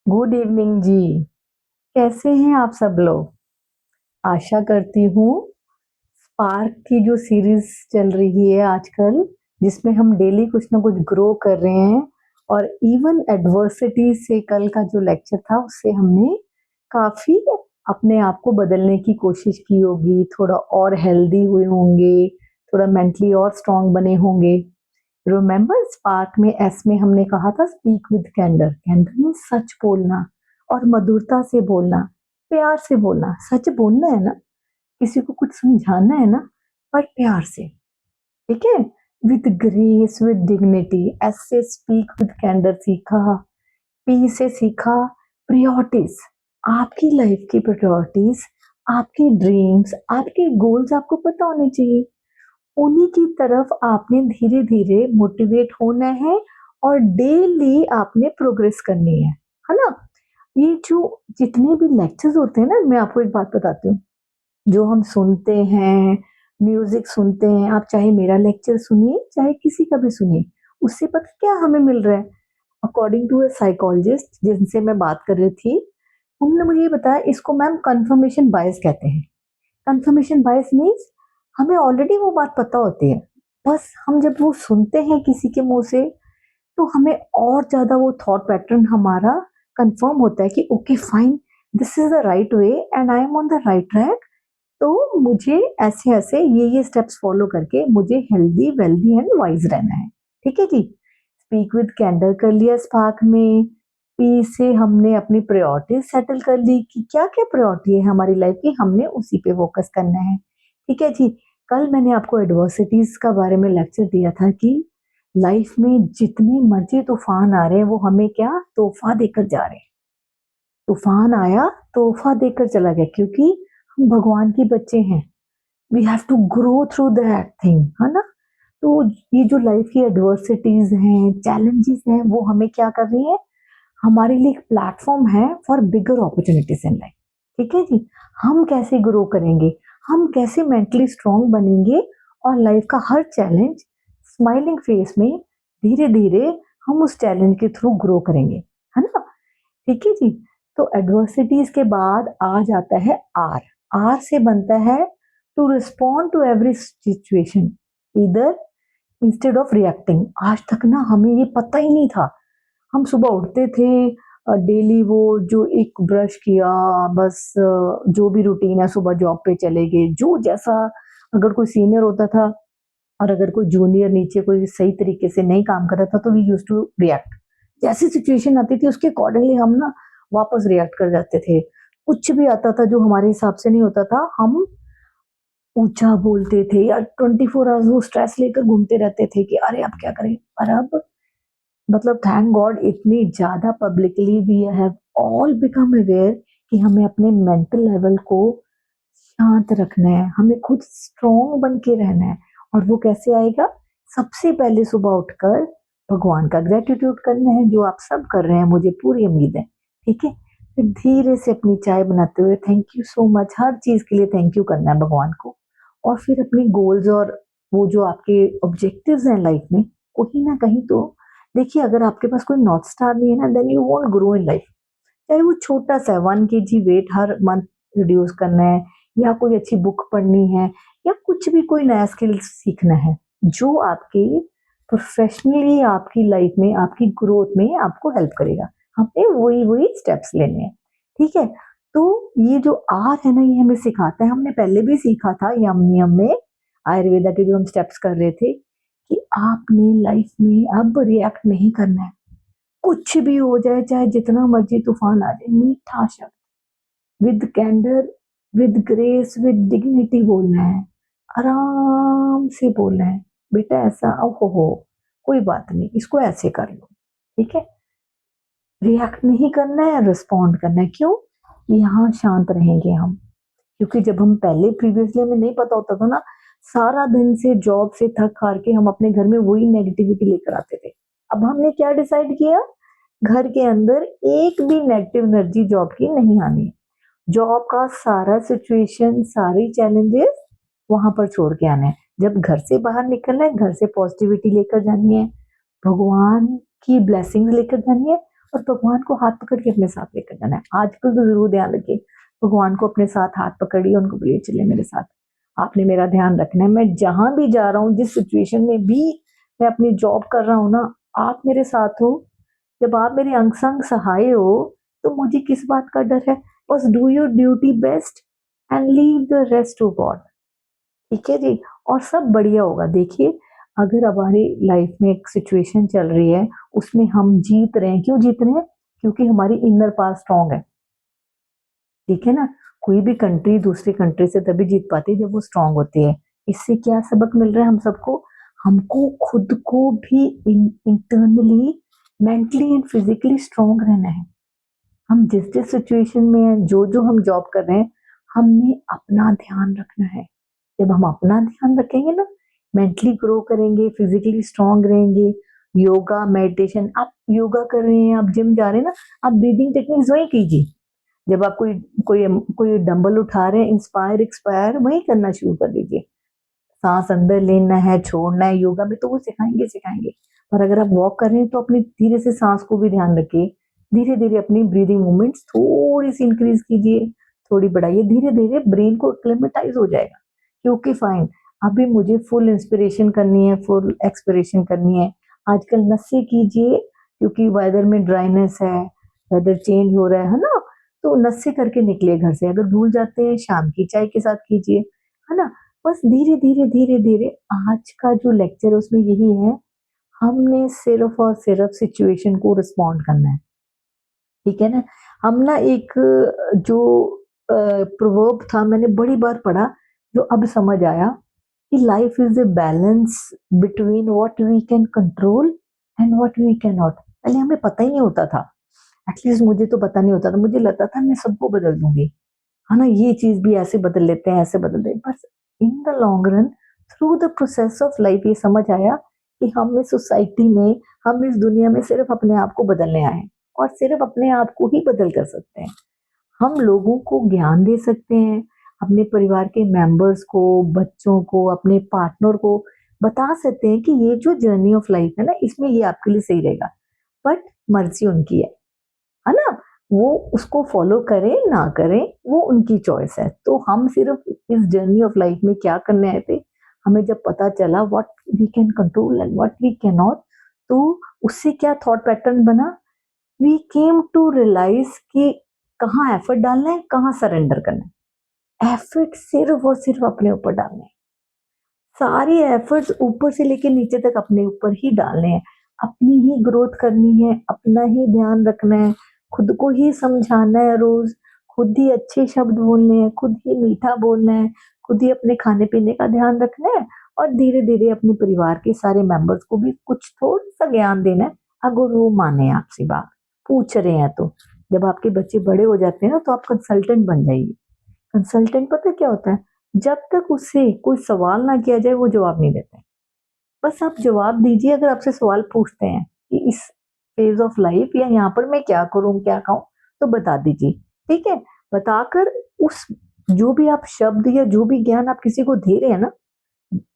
Good evening जी। कैसे हैं आप सब लोग? आशा करती हूँ स्पार्क की जो सीरीज चल रही है आजकल, जिसमें हम डेली कुछ ना कुछ ग्रो कर रहे हैं, और इवन एडवर्सिटी से कल का जो लेक्चर था उससे हमने काफी अपने आप को बदलने की कोशिश की होगी, थोड़ा और हेल्दी हुए होंगे, थोड़ा मेंटली और स्ट्रांग बने होंगे। रिमेंबर स्पार्क में एस में हमने कहा था स्पीक विद कैंडर। कैंडर में सच बोलना और मधुरता से बोलना, प्यार से बोलना। सच बोलना है ना, किसी को कुछ समझाना है ना, पर प्यार से, ठीक है, with grace with dignity. S से स्पीक विद कैंडर सीखा। पी से सीखा प्रायोरिटीज, आपकी लाइफ की प्रायोरिटीज, आपकी ड्रीम्स, आपके गोल्स आपको पता होने चाहिए। उन्हीं की तरफ आपने धीरे धीरे मोटिवेट होना है और डेली आपने प्रोग्रेस करनी है ना। ये जो जितने भी लेक्चर्स होते हैं ना, मैं आपको एक बात बताती हूँ, जो हम सुनते हैं, म्यूजिक सुनते हैं, आप चाहे मेरा लेक्चर सुनिए चाहे किसी का भी सुनिए, उससे पता क्या हमें मिल रहा है? अकॉर्डिंग टू अ साइकोलॉजिस्ट जिनसे मैं बात कर रही थी, उन्होंने मुझे ये बताया, इसको मैम कंफर्मेशन बायस कहते हैं। कंफर्मेशन बायस मीन्स हमें ऑलरेडी वो बात पता होती है, बस हम जब वो सुनते हैं किसी के मुंह से, तो हमें और ज्यादा वो थॉट पैटर्न हमारा कंफर्म होता है कि okay fine, this is the right way and I am on the right track. तो मुझे ऐसे ऐसे ये स्टेप्स फॉलो करके मुझे हेल्दी वेल्दी एंड वाइज रहना है। ठीक है जी। स्पीक विद कैंडल कर लिया स्पार्क में। पी से हमने अपनी प्रायोरिटीज सेटल कर ली कि क्या क्या प्रायोरिटी है हमारी लाइफ की, हमने उसी पे फोकस करना है। ठीक है जी। कल मैंने आपको एडवर्सिटीज का बारे में लेक्चर दिया था कि लाइफ में जितने मर्जी तूफान आ रहे हैं वो हमें क्या तोहफा देकर जा रहे हैं। तूफान आया, तोहफा देकर चला गया, क्योंकि हम भगवान के बच्चे हैं। We have to grow through that thing, है ना। तो ये जो लाइफ की एडवर्सिटीज हैं, चैलेंजेस हैं, वो हमें क्या कर रही है, हमारे लिए एक प्लेटफॉर्म है for bigger opportunities in life. ठीक है जी। हम कैसे ग्रो करेंगे, हम कैसे मेंटली स्ट्रांग बनेंगे, और लाइफ का हर चैलेंज स्माइलिंग फेस में धीरे धीरे हम उस चैलेंज के थ्रू ग्रो करेंगे, है ना। ठीक है जी। तो एडवर्सिटीज के बाद आ जाता है आर। आर से बनता है to respond to every situation इधर इंस्टेड ऑफ रिएक्टिंग। आज तक ना हमें ये पता ही नहीं था। हम सुबह उठते थे, डेली वो जो एक ब्रश किया, बस जो भी रूटीन है, सुबह जॉब पे चले गए, जो जैसा, अगर कोई सीनियर होता था और अगर कोई जूनियर नीचे कोई सही तरीके से नहीं काम कर रहा था तो वी यूज टू रिएक्ट। जैसी सिचुएशन आती थी उसके अकॉर्डिंगली हम ना वापस रिएक्ट कर जाते थे। कुछ भी आता था जो हमारे हिसाब से नहीं होता था, हम ऊंचा बोलते थे, या 24 आवर्स वो स्ट्रेस लेकर घूमते रहते थे कि अरे अब क्या करें। पर अब मतलब थैंक गॉड इतनी ज्यादा publicly we have all become aware कि हमें अपने मेंटल लेवल को शांत रखना है, हमें खुद स्ट्रॉन्ग बन के रहना है। और वो कैसे आएगा? सबसे पहले सुबह उठकर भगवान का ग्रेटिट्यूड करना है, जो आप सब कर रहे हैं, मुझे पूरी उम्मीद है। ठीक है। फिर धीरे से अपनी चाय बनाते हुए थैंक यू सो मच, हर चीज के लिए थैंक यू करना है भगवान को। और फिर अपनी गोल्स और वो जो आपके ऑब्जेक्टिव्स हैं लाइफ में, कहीं ना कहीं तो देखिए, अगर आपके पास कोई नॉर्थ स्टार नहीं है ना, then you won't grow in life. चाहे वो छोटा सा 1 kg वेट हर मंथ रिड्यूस करना है, या कोई अच्छी बुक पढ़नी है, या कुछ भी कोई नया स्किल सीखना है, जो आपके प्रोफेशनली आपकी लाइफ में आपकी ग्रोथ में आपको हेल्प करेगा, हमें वही वही स्टेप्स लेने हैं। ठीक है। तो ये जो आर है ना, ये हमें सिखाता है, हमने पहले भी सीखा था यम नियम में, आयुर्वेदा के जो हम स्टेप्स कर रहे थे, कि आपने लाइफ में अब रिएक्ट नहीं करना है। कुछ भी हो जाए, चाहे जितना मर्जी तूफान आ जाए, मीठा शब्द with candour, with grace, with dignity बोलना है, आराम से बोलना है। बेटा ऐसा हो कोई बात नहीं, इसको ऐसे कर लो। ठीक है। रिएक्ट नहीं करना है, रिस्पॉन्ड करना है। क्यों? यहाँ शांत रहेंगे हम, क्योंकि जब हम पहले प्रीवियसली हमें नहीं पता होता था ना, सारा दिन से जॉब से थक हार के हम अपने घर में वही नेगेटिविटी लेकर आते थे। अब हमने क्या डिसाइड किया, घर के अंदर एक भी नेगेटिव एनर्जी जॉब की नहीं आनी है। जॉब का सारा सिचुएशन, सारी चैलेंजेस वहां पर छोड़ के आना है। जब घर से बाहर निकलना है, घर से पॉजिटिविटी लेकर जानी है, भगवान की ब्लेसिंग लेकर जानी है, और भगवान को हाथ पकड़ के अपने साथ लेकर जाना है। आजकल तो जरूर ध्यान रखिए, भगवान को अपने साथ हाथ पकड़िए, उनको बोलिए चलिए मेरे साथ, आपने मेरा ध्यान रखना है। मैं जहां भी जा रहा हूँ, जिस सिचुएशन में भी मैं अपनी जॉब कर रहा हूँ ना, आप मेरे साथ हो। जब आप मेरे अंग संग सहाय हो तो मुझे किस बात का डर है। बस do your duty best and leave the rest to God. ठीक है जी, और सब बढ़िया होगा। देखिए, अगर हमारी लाइफ में एक सिचुएशन चल रही है, उसमें हम जीत रहे हैं, क्यों जीत रहे हैं? क्योंकि हमारी इनर पावर स्ट्रांग है। ठीक है ना? कोई भी कंट्री दूसरी कंट्री से तभी जीत पाती है जब वो स्ट्रांग होती है। इससे क्या सबक मिल रहा है हम सबको? हमको खुद को भी internally, mentally and physically strong रहना है। हम जिस जिस सिचुएशन में हैं, जो जो हम जॉब कर रहे हैं, हमने अपना ध्यान रखना है। जब हम अपना ध्यान रखेंगे ना, मेंटली ग्रो करेंगे, फिजिकली स्ट्रांग रहेंगे। योगा, मेडिटेशन, आप योगा कर रहे हैं, आप जिम जा रहे हैं ना, आप ब्रीदिंग टेक्निक्स वही कीजिए। जब आप कोई कोई कोई डंबल उठा रहे हैं, इंस्पायर एक्सपायर वही करना शुरू कर दीजिए। सांस अंदर लेना है, छोड़ना है, योगा में तो वो सिखाएंगे सिखाएंगे। पर अगर आप वॉक कर रहे हैं तो अपनी धीरे से सांस को भी ध्यान रखिए। धीरे धीरे अपनी ब्रीदिंग मूवमेंट्स थोड़ी सी इंक्रीज कीजिए, थोड़ी बढ़ाइए। धीरे धीरे ब्रेन को एक्लेमेटाइज हो जाएगा कि ओके फाइन, अभी मुझे फुल इंस्पिरेशन करनी है, फुल एक्सपिरेशन करनी है। आजकल नशे कीजिए, क्योंकि वेदर में ड्राइनेस है, वेदर चेंज हो रहा है ना, तो नशे करके निकले घर से। अगर भूल जाते हैं, शाम की चाय के साथ कीजिए, है ना। बस धीरे धीरे धीरे धीरे। आज का जो लेक्चर है उसमें यही है, हमने सिर्फ और सिर्फ सिचुएशन को रिस्पॉन्ड करना है। ठीक है ना। हम ना एक जो प्रोवर्ब था, मैंने बड़ी बार पढ़ा, जो अब समझ आया कि life is a balance between what we can control and what we can not. पहले हमें पता ही नहीं होता था, एटलीस्ट मुझे तो पता नहीं होता था। मुझे लगता था मैं सबको बदल दूंगी, है ना, ये चीज भी ऐसे बदल लेते हैं, ऐसे बदल देते। बस in the long run, through the process of life, ये समझ आया कि हम इस सोसाइटी में, हम इस दुनिया में सिर्फ अपने आप को बदलने आए हैं, और सिर्फ अपने आप को ही बदल कर सकते हैं। हम लोगों को ज्ञान दे सकते हैं, अपने परिवार के मेंबर्स को, बच्चों को, अपने पार्टनर को बता सकते हैं कि ये जो जर्नी ऑफ लाइफ है ना, इसमें ये आपके लिए सही रहेगा, बट मर्जी उनकी है ना। वो उसको फॉलो करें ना करें, वो उनकी चॉइस है। तो हम सिर्फ इस जर्नी ऑफ लाइफ में क्या करने आए थे, हमें जब पता चला what we can control and what we can not, तो उससे क्या थॉट पैटर्न बना, वी केम टू रियलाइज कि कहाँ एफर्ट डालना है, कहाँ सरेंडर करना है। एफर्ट सिर्फ और सिर्फ अपने ऊपर डालना है। सारे एफर्ट्स ऊपर से लेके नीचे तक अपने ऊपर ही डालने हैं। अपनी ही ग्रोथ करनी है, अपना ही ध्यान रखना है, खुद को ही समझाना है रोज, खुद ही अच्छे शब्द बोलने हैं, खुद ही मीठा बोलना है, खुद ही अपने खाने पीने का ध्यान रखना है, और धीरे धीरे अपने परिवार के सारे मेंबर्स को भी कुछ थोड़ा सा ज्ञान देना है, अगर वो माने आपसे बात पूछ रहे हैं तो। जब आपके बच्चे बड़े हो जाते हैं ना, तो आप कंसल्टेंट बन जाइए। कंसल्टेंट पता क्या होता है? जब तक उससे कोई सवाल ना किया जाए, वो जवाब नहीं देते। बस आप जवाब दीजिए, अगर आपसे सवाल पूछते हैं कि इस फेज ऑफ लाइफ या यहाँ पर मैं क्या करूं, क्या खाऊं, तो बता दीजिए। ठीक है, बताकर उस जो भी आप शब्द या जो भी ज्ञान आप किसी को दे रहे हैं ना,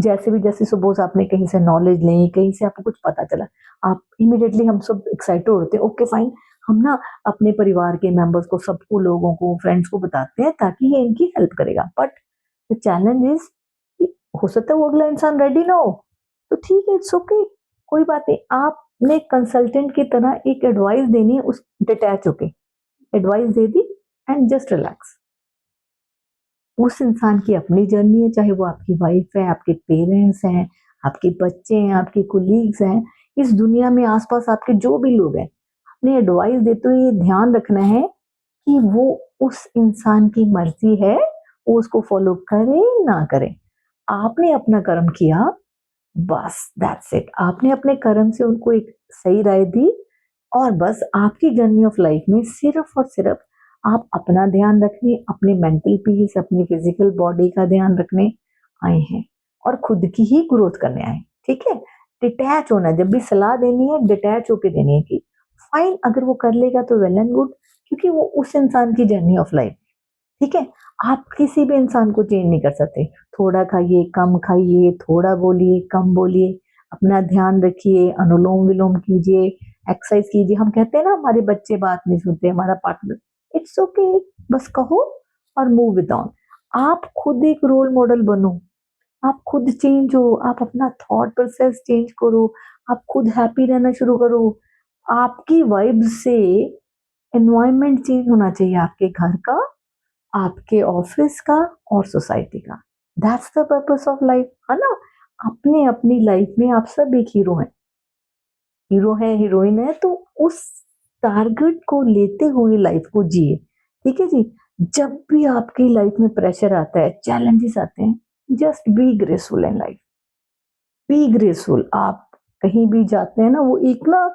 जैसे भी, जैसे सपोज आपने कहीं से नॉलेज ली, कहीं से आपको कुछ पता चला, आप इमिडिएटली, हम सब एक्साइटेड होते हैं, ओके फाइन, हम ना अपने परिवार के मेंबर्स को, सबको, लोगों को, फ्रेंड्स को बताते हैं, ताकि ये इनकी हेल्प करेगा। बट द चैलेंज इज, हो सकता है वो अगला इंसान रेडी ना हो, तो ठीक है, इट्स ओके, कोई बात नहीं। आपने कंसल्टेंट की तरह एक एडवाइस देनी है, उस डिटैच होके advice they the and just relax. उस इंसान की अपनी जर्नी है, चाहे वो आपकी वाइफ है, आपके पेरेंट्स हैं, आपके बच्चे हैं, आपके कोलीग्स हैं, इस दुनिया में आसपास आपके जो भी लोग हैं, अपने एडवाइस देते हुए ये ध्यान रखना है कि वो उस इंसान की मर्जी है, वो उसको फॉलो करे ना करे। आपने अपना कर्म किया, बस दैट्स इट। आपने अपने कर्म से उनको एक सही राय दी, और बस आपकी जर्नी ऑफ लाइफ में सिर्फ और सिर्फ आप अपना ध्यान रखने, अपने मेंटल पीस, अपनी फिजिकल बॉडी का ध्यान रखने आए हैं, और खुद की ही ग्रोथ करने आए। ठीक है, डिटैच होना, जब भी सलाह देनी है डिटैच होके देनी है कि फाइन, अगर वो कर लेगा तो वेल एंड गुड, क्योंकि वो उस इंसान की जर्नी ऑफ लाइफ। ठीक है, आप किसी भी इंसान को चेंज नहीं कर सकते। थोड़ा खाइए, कम खाइए, थोड़ा बोलिए, कम बोलिए, अपना ध्यान रखिए, अनुलोम विलोम कीजिए, एक्सरसाइज कीजिए। हम कहते हैं ना हमारे बच्चे बात नहीं सुनते, हमारा पार्टनर, इट्स ओके, बस कहो और मूव विद ऑन। आप खुद एक रोल मॉडल बनो, आप खुद चेंज हो, आप अपना थॉट प्रोसेस चेंज करो, आप खुद हैप्पी रहना शुरू करो। आपकी वाइब से एनवायरनमेंट चेंज होना चाहिए, आपके घर का, आपके ऑफिस का और सोसाइटी का। That's the purpose of life, है ना? अपने अपनी लाइफ में आप सब एक हीरो हैं, हीरो है, हीरोइन है, तो उस टारगेट को लेते हुए लाइफ को जिए। ठीक है जी? जब भी आपकी लाइफ में प्रेशर आता है, चैलेंजेस आते हैं, just be graceful in life, be graceful. आप कहीं भी जाते हैं ना, वो एक ना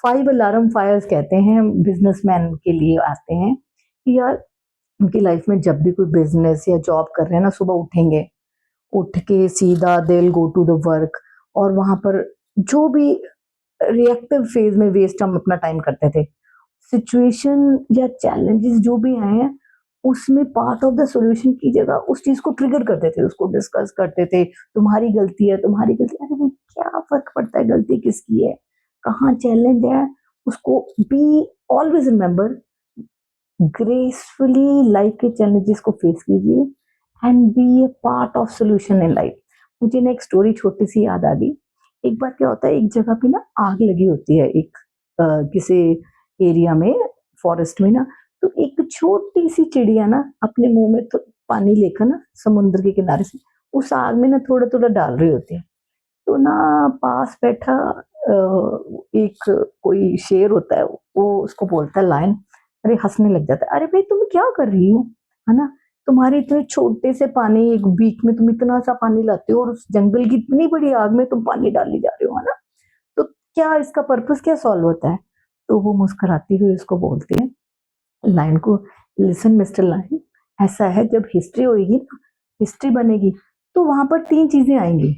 5 अलार्म फायर्स कहते हैं, बिजनेसमैन के लिए आते हैं कि यार उनकी लाइफ में जब भी कोई बिजनेस या जॉब कर रहे हैं ना, सुबह उठेंगे, उठ के सीधा they will go to the work, और वहां पर जो भी रिएक्टिव फेज में वेस्ट हम अपना टाइम करते थे, सिचुएशन या चैलेंजेस जो भी आए हैं उसमें पार्ट ऑफ द सॉल्यूशन की जगह उस चीज को ट्रिगर करते थे, उसको डिस्कस करते थे, तुम्हारी गलती है, तुम्हारी गलती है। अरे भाई क्या फर्क पड़ता है गलती किसकी है, कहाँ चैलेंज है, उसको be always remember, gracefully life के चैलेंजेस को फेस कीजिए and be a part of solution in life. मुझे ना एक स्टोरी छोटी सी याद आ गई। एक बार क्या होता है, एक जगह पे ना आग लगी होती है, एक किसी एरिया में, फॉरेस्ट में ना, तो एक छोटी सी चिड़िया ना अपने मुंह में तो पानी लेकर ना समुद्र के किनारे से उस आग में ना थोड़ा थोड़ा डाल रही होती है। तो ना पास बैठा एक कोई शेर होता है, वो उसको बोलता है, लायन, अरे हंसने लग जाता है, अरे भाई तुम क्या कर रही हो, है ना? तुम्हारे इतने छोटे से पानी, एक बीक में तुम इतना सा पानी लाते हो और उस जंगल की इतनी बड़ी आग में तुम पानी डाली जा रहे हो, है ना? तो क्या इसका पर्पस क्या सॉल्व होता है? तो वो मुस्कुराती हुई उसको बोलती है, लायन को, लिसन मिस्टर लायन, ऐसा है जब हिस्ट्री होगी ना, हिस्ट्री बनेगी, तो वहां पर 3 चीजें आएंगी।